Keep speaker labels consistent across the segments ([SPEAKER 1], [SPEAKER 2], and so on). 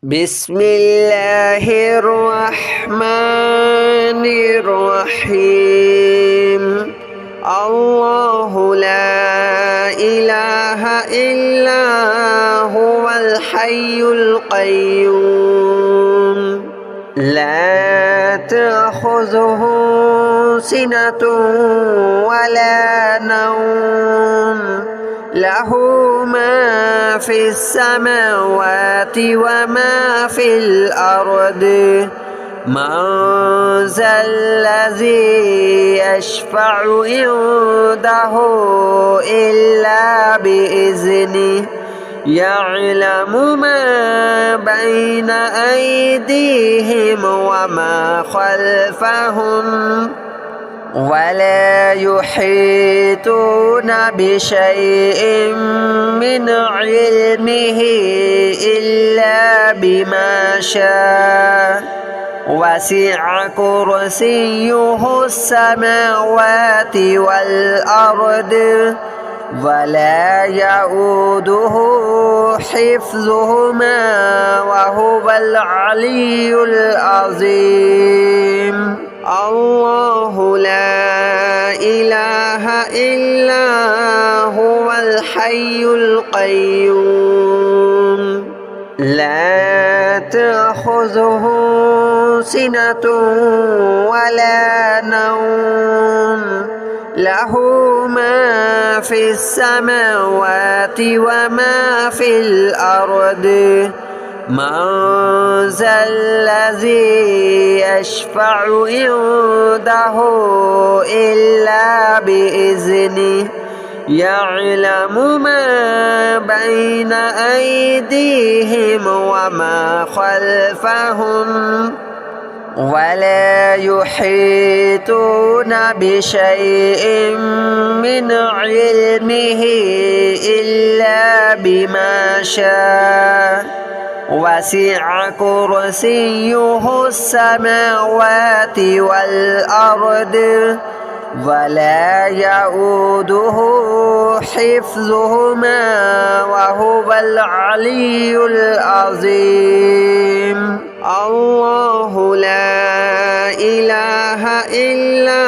[SPEAKER 1] بسم الله الرحمن الرحيم. الله لا إله إلا هو الحي القيوم لا تأخذه سنة ولا نوم له ما في السماوات وما في الأرض من ذا الذي يشفع عنده إلا بإذنه يعلم ما بين أيديهم وما خلفهم ولا يحيطون بشيء من علمه إلا بما شاء وسع كرسيه السماوات والأرض ولا يؤوده حفظهما وهو العلي العظيم. الله لا إله إلا هو الحي القيوم لا تأخذه سنة ولا نوم له ما في السماوات وما في الأرض من ذا الذي يشفع عنده إلا بإذنه يعلم ما بين أيديهم وما خلفهم ولا يحيطون بشيء من علمه إلا بما شاء وسع كرسيه السماوات والأرض ولا يؤوده حفظهما وهو العلي العظيم. الله لا إله إلا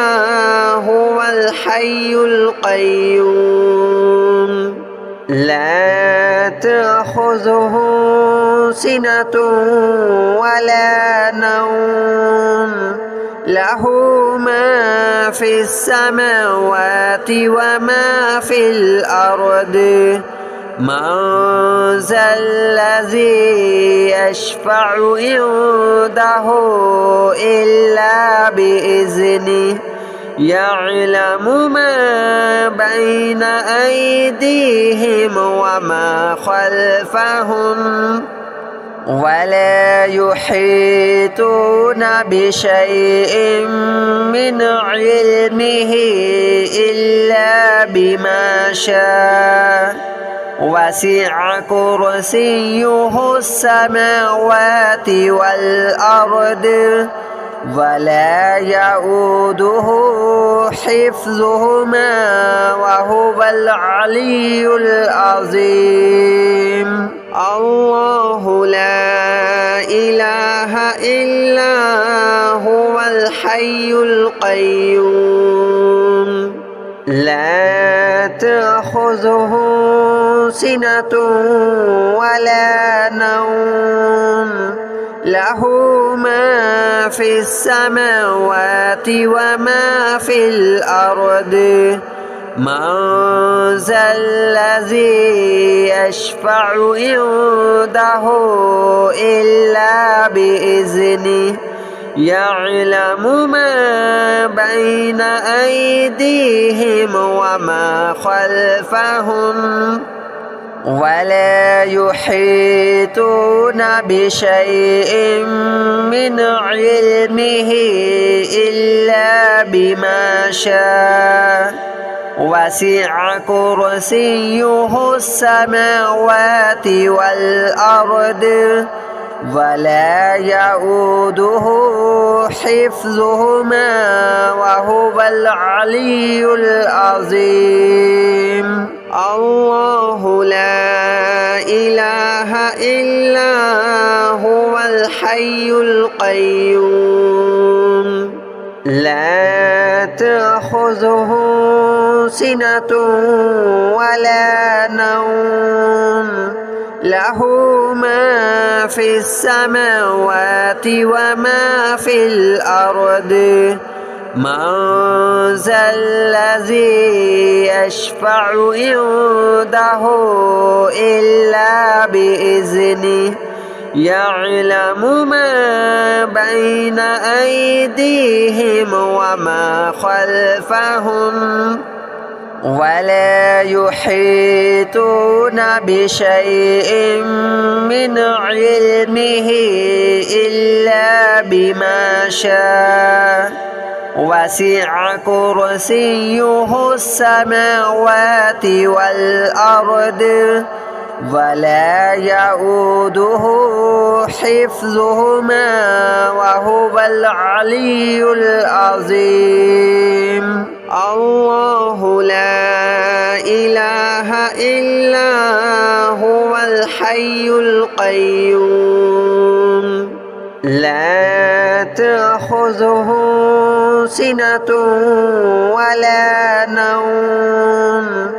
[SPEAKER 1] هو الحي القيوم لا تأخذه سنة ولا نوم له ما في السماوات وما في الأرض من ذا الذي يشفع عنده إلا بإذنه يعلم ما بين أيديهم وما خلفهم ولا يحيطون بشيء من علمه إلا بما شاء وسع كرسيه السماوات والأرض ولا يؤوده حفظهما وهو العلي العظيم. الله لا إله إلا هو الحي القيوم لا تأخذه سنة ولا نوم له ما في السماوات وما في الأرض من ذا الذي يشفع عنده إلا بإذنه يعلم ما بين أيديهم وما خلفهم ولا يحيطون بشيء من علمه إلا بما شاء وسع كرسيه السماوات والأرض ولا يؤوده حفظهما وهو العلي العظيم. الله لا إله إلا هو الحي القيوم لا تأخذه سنة ولا نوم له ما في السماوات وما في الأرض من ذا الذي يشفع عنده إلا بإذنه يعلم ما بين أيديهم وما خلفهم ولا يحيطون بشيء من علمه إلا بما شاء وسع كرسيه السماوات والأرض ولا يؤوده حفظهما وهو العلي العظيم الله لا إله إلا هو الحي القيوم لا تأخذه سنة ولا نوم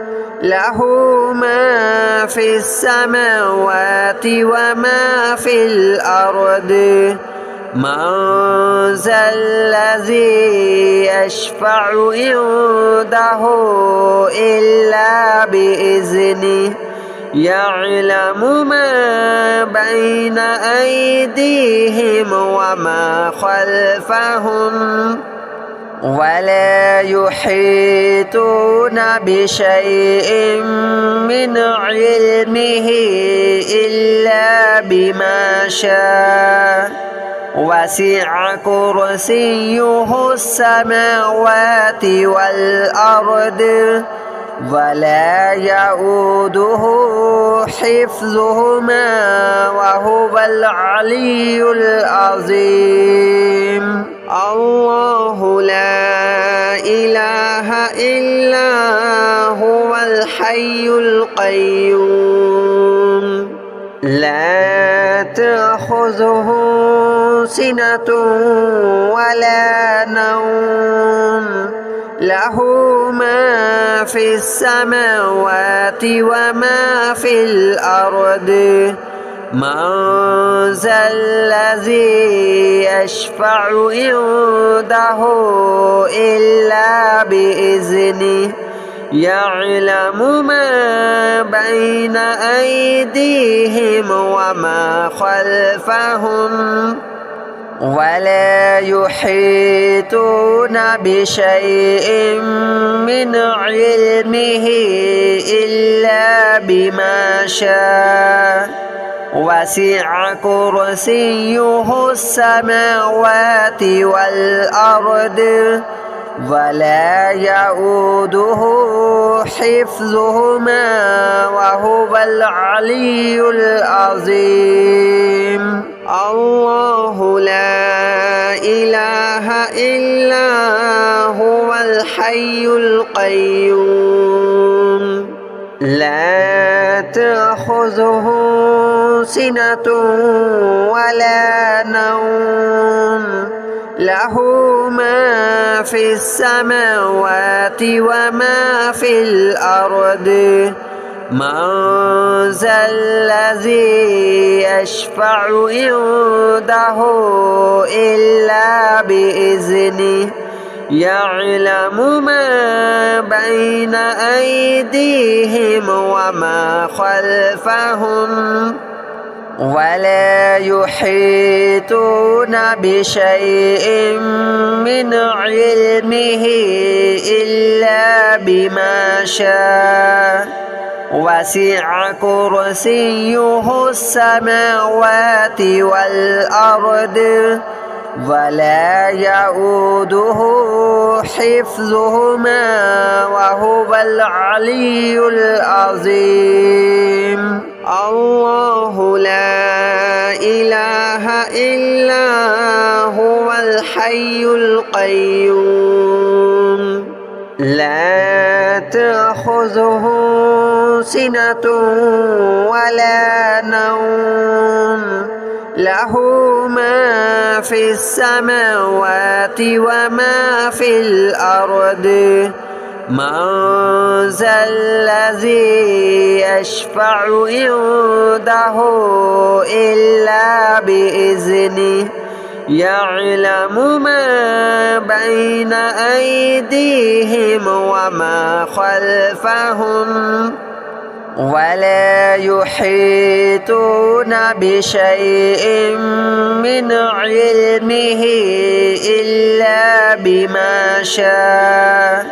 [SPEAKER 1] له ما في السماوات وما في الأرض من ذا الذي يشفع عنده إلا بإذنه يعلم ما بين أيديهم وما خلفهم ولا يحيطون بشيء من علمه إلا بما شاء وسع كرسيه السماوات والأرض ولا يؤوده حفظهما وهو العلي العظيم الله لا إله إلا هو الحي القيوم لا تأخذه سنة ولا نوم له ما في السماوات وما في الأرض من ذا الذي يشفع عنده إلا بإذنه يعلم ما بين أيديهم وما خلفهم ولا يحيطون بشيء من علمه إلا بما شاء وسع كرسيه السماوات والأرض ولا يؤوده حفظهما وهو العلي العظيم الله لا إله إلا هو الحي القيوم لا تأخذه سنة ولا نوم له ما في السماوات وما في الأرض من ذا الذي يشفع عنده إلا بإذنه يعلم ما بين أيديهم وما خلفهم ولا يحيطون بشيء من علمه إلا بما شاء وسع كرسيه السماوات والأرض ولا يؤوده حفظهما وهو العلي العظيم الله لا إله إلا هو الحي القيوم لا تأخذه سنة ولا نوم له ما في السماوات وما في الأرض من ذا الذي يشفع عنده إلا بإذنه يعلم ما بين أيديهم وما خلفهم ولا يحيطون بشيء من علمه إلا بما شاء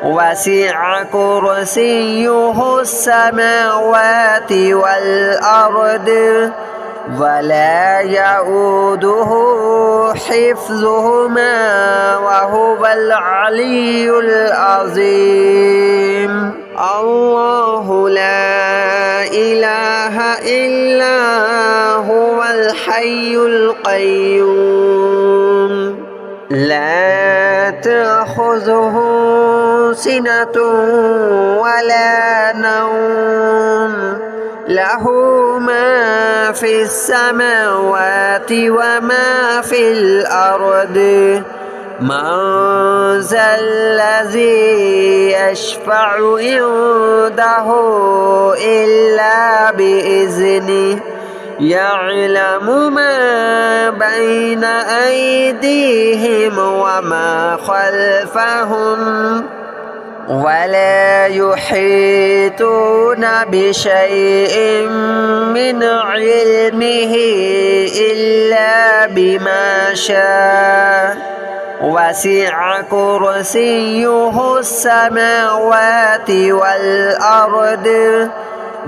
[SPEAKER 1] وسع كرسيه السماوات والأرض ولا يؤوده حفظهما وهو العلي العظيم الله لا إله إلا هو الحي القيوم لا تأخذه سنة ولا نوم له ما في السماوات وما في الأرض من ذا الذي يشفع عنده إلا بإذنه يعلم ما بين أيديهم وما خلفهم ولا يحيطون بشيء من علمه إلا بما شاء وسع كرسيه السماوات والأرض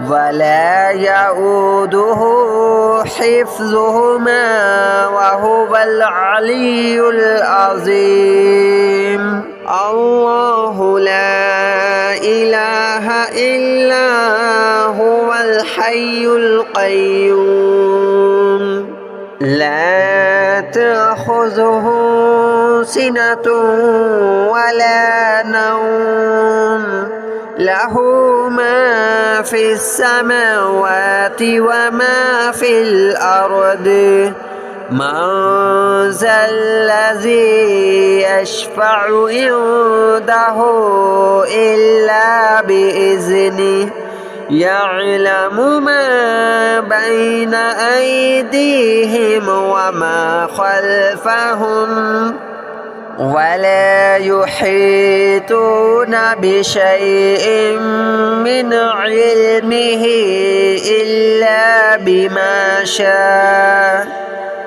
[SPEAKER 1] ولا يؤوده حفظهما وهو العلي العظيم الله لا إله إلا هو الحي القيوم لا تأخذه سنة ولا نوم له ما في السماوات وما في الأرض من ذا الذي يشفع عنده إلا بإذنه يعلم ما بين أيديهم وما خلفهم ولا يحيطون بشيء من علمه إلا بما شاء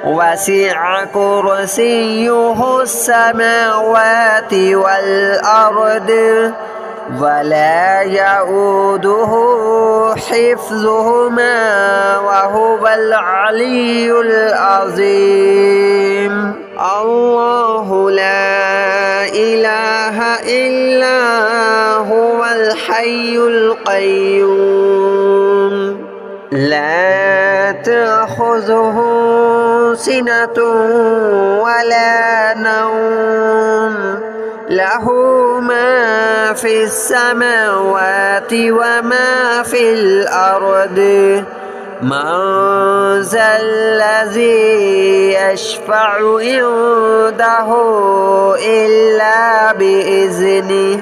[SPEAKER 1] وسع كرسيه السماوات والأرض ولا يؤوده حفظهما وهو العلي العظيم الله لا إله إلا هو الحي القيوم لا تأخذه سنة ولا نوم له ما في السماوات وما في الأرض من ذا الذي يشفع عنده إلا بإذنه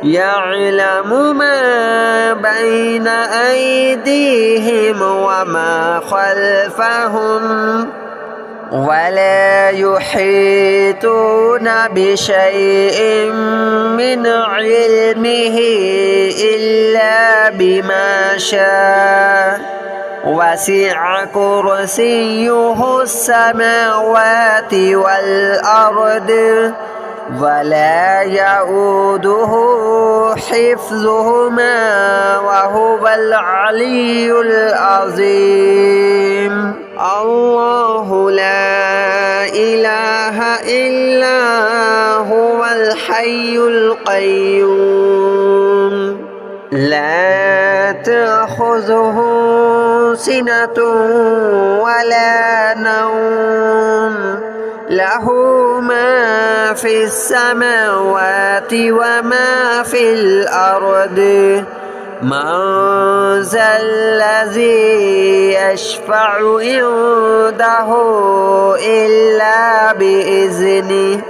[SPEAKER 1] يعلم ما بين أيديهم وما خلفهم ولا يحيطون بشيء من علمه إلا بما شاء وسع كرسيه السماوات والأرض ولا يؤوده حفظهما وهو العلي العظيم الله لا إله إلا هو الحي القيوم لا تأخذه سنة ولا نوم له ما في السماوات وما في الأرض من ذا الذي يشفع عنده إلا بإذنه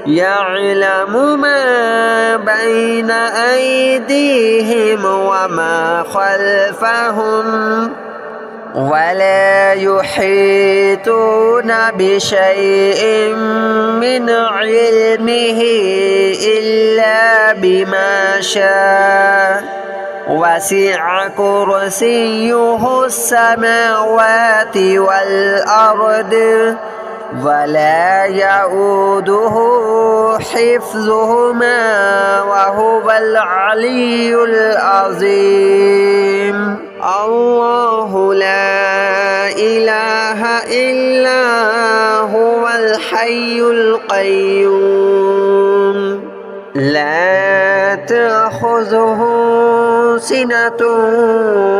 [SPEAKER 1] يعلم ما بين أيديهم وما خلفهم ولا يحيطون بشيء من علمه إلا بما شاء وسع كرسيه السماوات والأرض ولا يؤوده حفظهما وهو العلي العظيم الله لا إله إلا هو الحي القيوم لا تأخذه سنة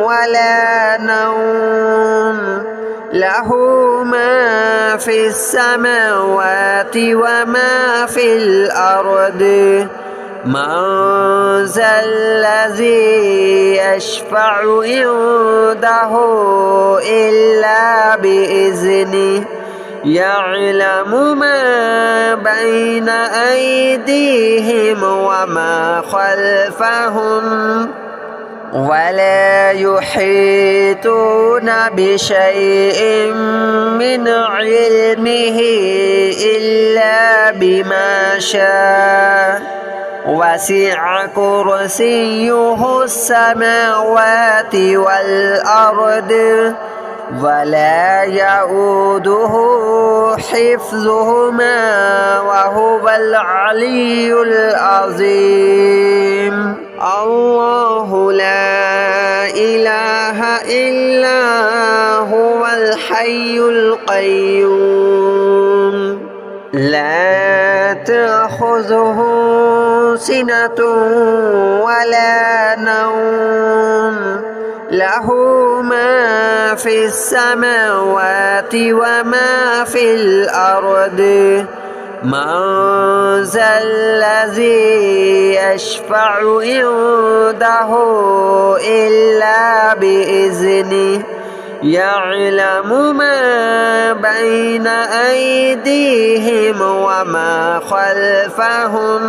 [SPEAKER 1] ولا نوم له ما في السماوات وما في الأرض من ذا الذي يشفع عنده إلا بإذنه يعلم ما بين أيديهم وما خلفهم ولا يحيطون بشيء من علمه إلا بما شاء وسع كرسيه السماوات والأرض ولا يؤوده حفظهما وهو العلي العظيم الله لا إله إلا هو الحي القيوم لا تأخذه سنة ولا نوم له ما في السماوات وما في الأرض من ذا الذي يشفع عنده إلا بإذنه يعلم ما بين أيديهم وما خلفهم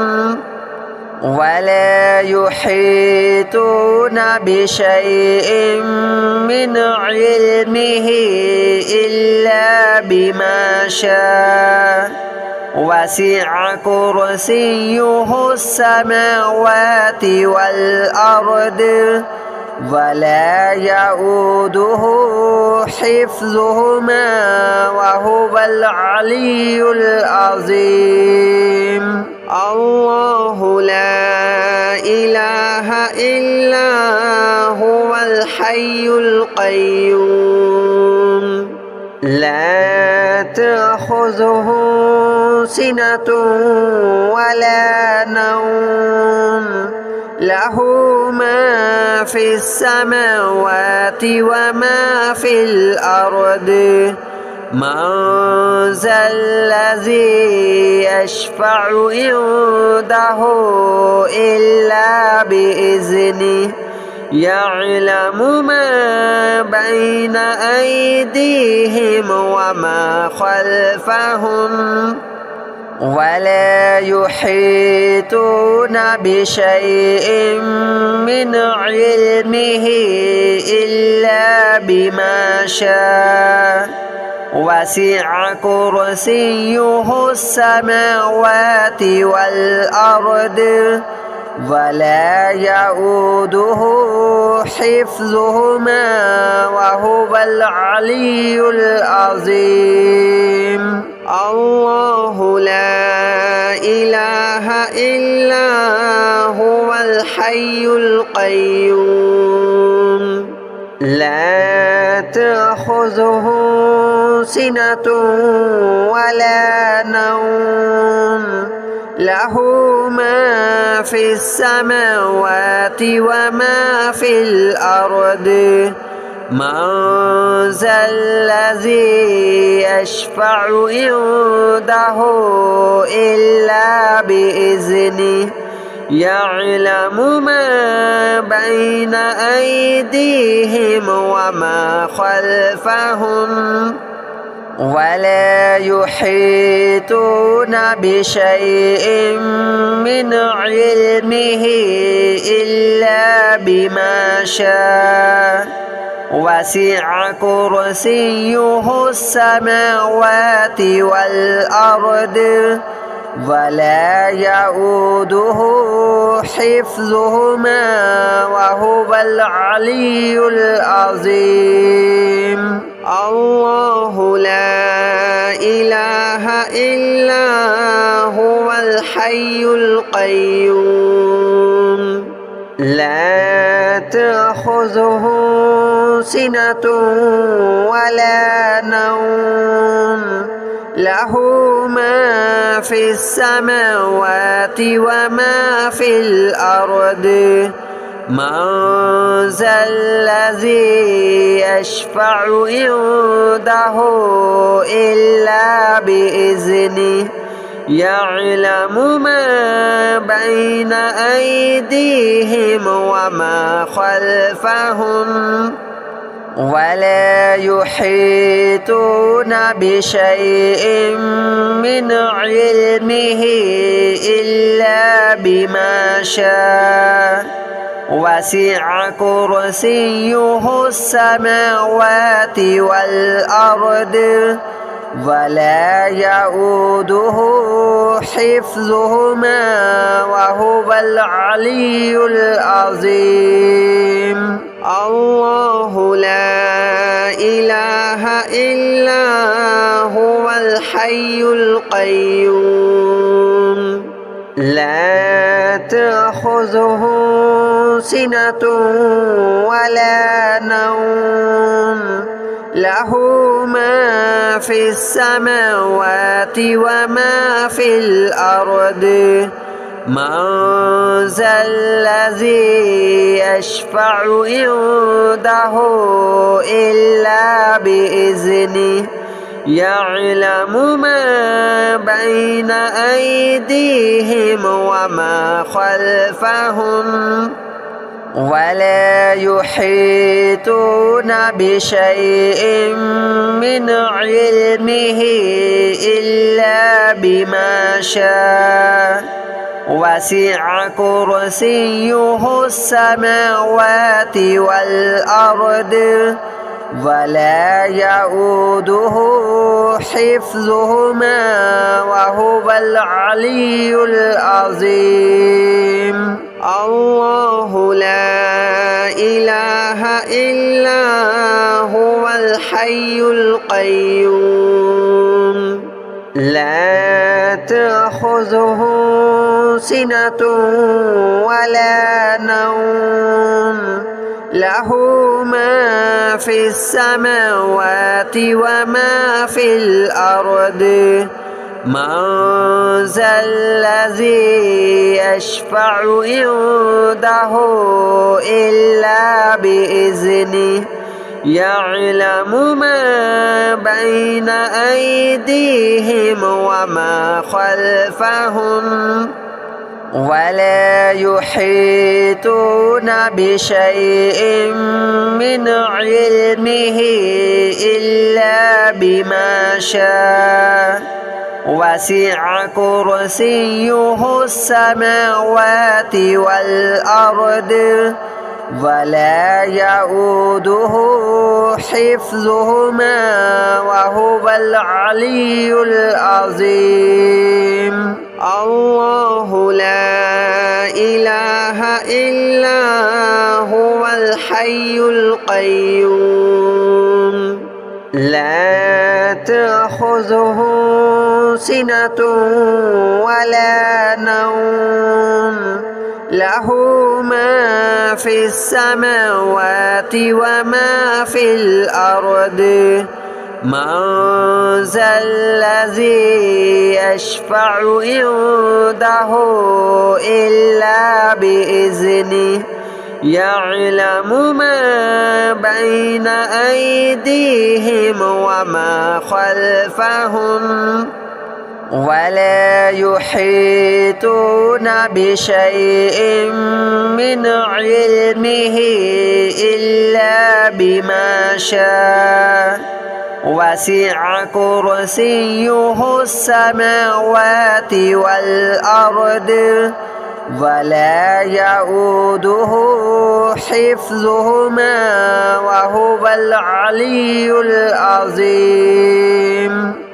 [SPEAKER 1] ولا يحيطون بشيء من علمه إلا بما شاء وسع كرسيه السماوات والأرض ولا يؤوده حفظهما وهو العلي العظيم الله لا إله إلا هو الحي القيوم لا تأخذه سنة ولا نوم له ما في السماوات وما في الأرض من ذا الذي يشفع عنده إلا بإذنه يعلم ما بين أيديهم وما خلفهم ولا يحيطون بشيء من علمه إلا بما شاء وسع كرسيه السماوات والأرض ولا يؤوده حفظهما وهو العلي العظيم الله لا إله إلا هو الحي القيوم لا تأخذه سنة ولا نوم له ما في السماوات وما في الأرض من ذا الذي يشفع عنده إلا بإذنه يعلم ما بين أيديهم وما خلفهم ولا يحيطون بشيء من علمه إلا بما شاء وسع كرسيه السماوات والأرض ولا يؤوده حفظهما وهو العلي العظيم. الله لا إله إلا هو الحي القيوم لا تأخذه سنة ولا نوم له ما في السماوات وما في الأرض من ذا الذي يشفع عنده إلا بإذنه يعلم ما بين أيديهم وما خلفهم ولا يحيطون بشيء من علمه إلا بما شاء وسع كرسيه السماوات والأرض ولا يؤوده حفظهما وهو العلي العظيم. الله لا إله إلا هو الحي القيوم لا تأخذه سنة ولا نوم له ما في السماوات وما في الأرض من ذا الذي يشفع عنده إلا بإذنه يعلم ما بين أيديهم وما خلفهم ولا يحيطون بشيء من علمه إلا بما شاء وسع كرسيه السماوات والأرض ولا يؤوده حفظهما وهو العلي العظيم. الله لا إله إلا هو الحي القيوم لا تأخذه سنة ولا نوم له ما في السماوات وما في الأرض من ذا الذي يشفع عنده إلا بإذنه يعلم ما بين أيديهم وما خلفهم ولا يحيطون بشيء من علمه إلا بما شاء وسع كرسيه السماوات والأرض ولا يؤوده حفظهما وهو العلي العظيم. الله لا إله إلا هو الحي القيوم لا تأخذه سنة ولا نوم له ما في السماوات وما في الأرض من ذا الذي يشفع عنده إلا بإذنه يعلم ما بين أيديهم وما خلفهم ولا يحيطون بشيء من علمه إلا بما شاء وسع كرسيه السماوات والأرض ولا يؤوده حفظهما وهو العلي العظيم.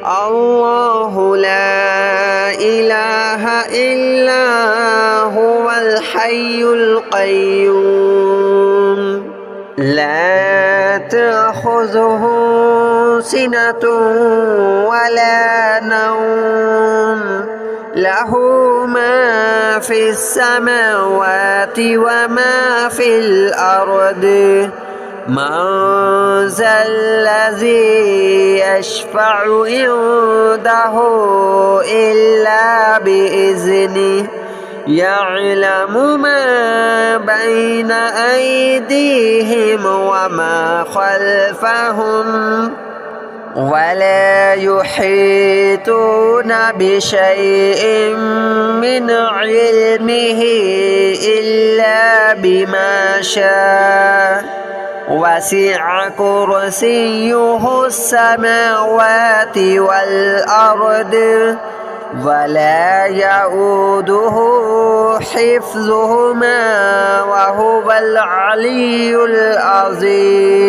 [SPEAKER 1] الله لا إله إلا هو الحي القيوم لا تأخذه سنة ولا نوم له ما في السماوات وما في الأرض من ذا الذي يشفع عنده إلا بإذنه يعلم ما بين أيديهم وما خلفهم ولا يحيطون بشيء من علمه إلا بما شاء وسع كرسيه السماوات والأرض ولا يؤوده حفظهما وهو العلي العظيم.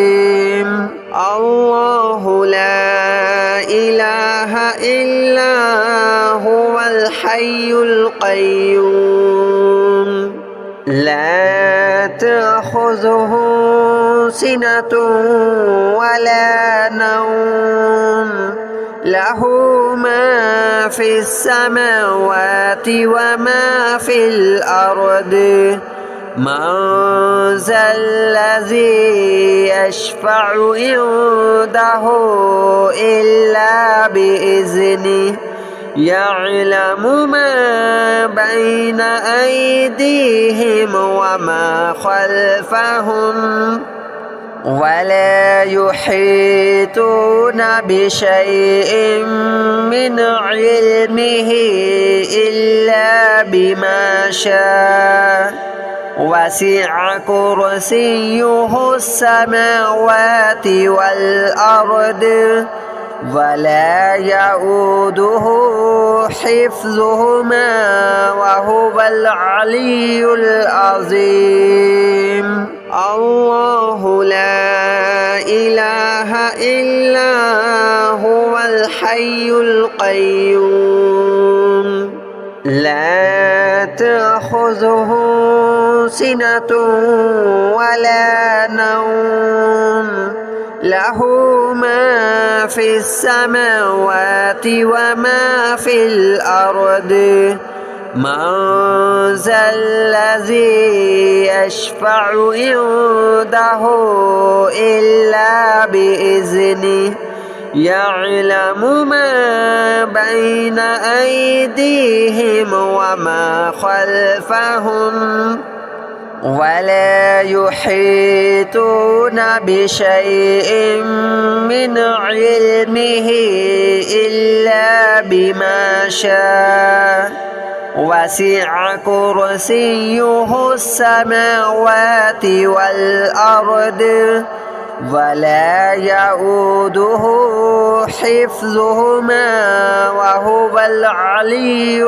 [SPEAKER 1] الله لا إله إلا هو الحي القيوم لا تأخذه سنة ولا نوم له ما في السماوات وما في الأرض من ذا الذي يشفع عنده إلا بإذنه يعلم ما بين أيديهم وما خلفهم ولا يحيطون بشيء من علمه إلا بما شاء وسع كرسيه السماوات والأرض ولا يؤوده حفظهما وهو العلي العظيم. الله لا إله إلا هو الحي القيوم لا تأخذه سنة ولا نوم له ما في السماوات وما في الأرض من ذا الذي يشفع عنده إلا بإذنه يعلم ما بين أيديهم وما خلفهم ولا يحيطون بشيء من علمه إلا بما شاء وسع كرسيه السماوات والأرض ولا يؤوده حفظهما وهو العلي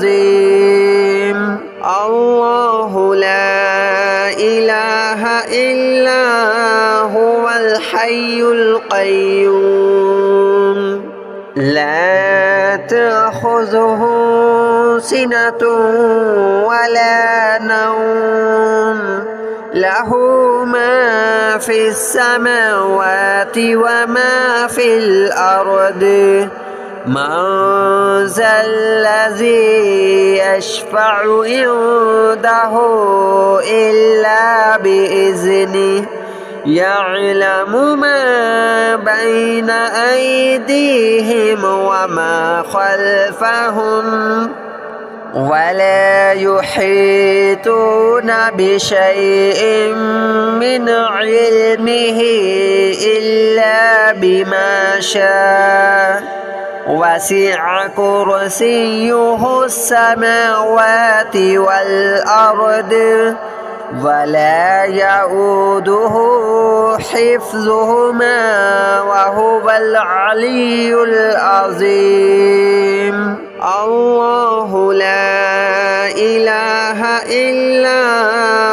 [SPEAKER 1] العظيم. الله لا إله إلا هو الحي القيوم لا تأخذه سنة ولا نوم له ما في السماوات وما في الأرض من ذا الذي يشفع عنده إلا بإذنه يعلم ما بين أيديهم وما خلفهم ولا يحيطون بشيء من علمه إلا بما شاء وسع كرسيه السماوات والأرض ولا يؤوده حفظهما وهو العلي العظيم. الله لا إله إلا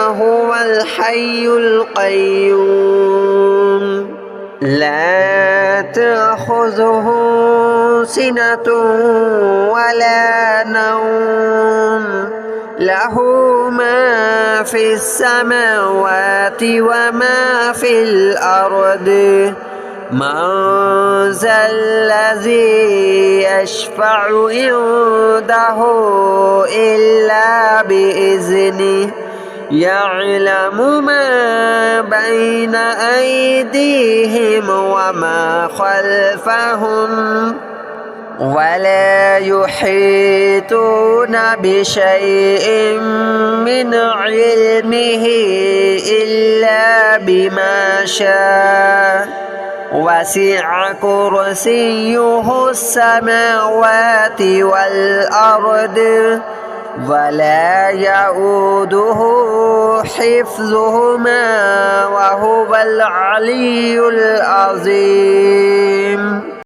[SPEAKER 1] هو الحي القيوم لا تأخذه سنة ولا نوم له ما في السماوات وما في الأرض من ذا الذي يشفع عنده إلا بإذنه يعلم ما بين أيديهم وما خلفهم ولا يحيطون بشيء من علمه إلا بما شاء وسع كرسيه السماوات والأرض ولا يؤوده حفظهما وهو العلي العظيم.